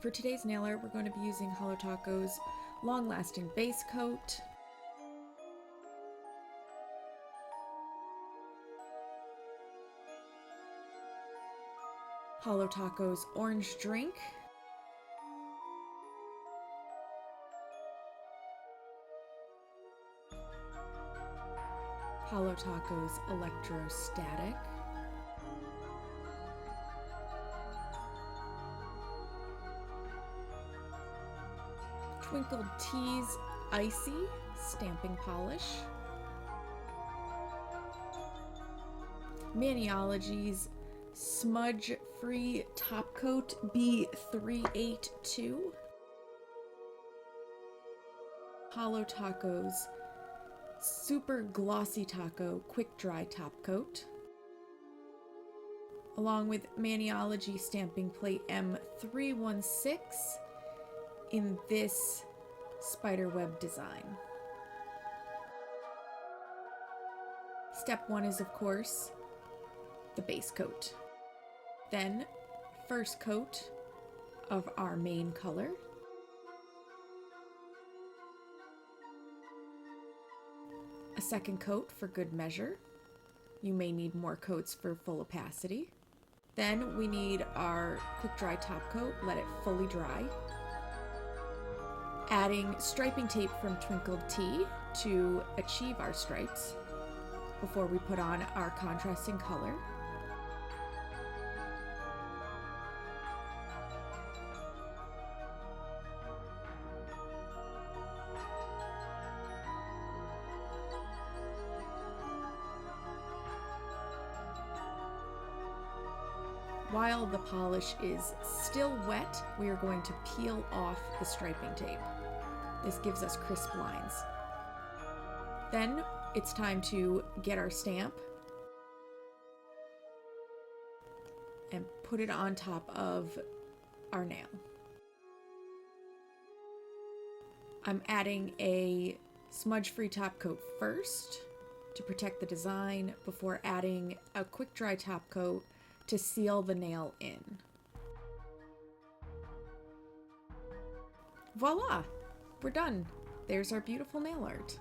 For today's nail art, we're going to be using Holo Taco's long-lasting base coat, Holo Taco's orange drink, Holo Taco's Electrostatic, Twinkled T Icey stamping polish, Maniology's Smudge Free Top Coat B382, Holo Taco's Super Glossy Taco Quick Dry Top Coat, along with Maniology Stamping Plate M316 in this Spiderweb design. Step 1 is, of course, the base coat. Then, first coat of our main color. A second coat for good measure. You may need more coats for full opacity. Then we need our quick dry top coat, let it fully dry. Adding striping tape from Twinkled T to achieve our stripes before we put on our contrasting color. While the polish is still wet, we are going to peel off the striping tape. This gives us crisp lines. Then it's time to get our stamp and put it on top of our nail. I'm adding a smudge-free top coat first to protect the design before adding a quick dry top coat to seal the nail in. Voila! We're done. There's our beautiful nail art.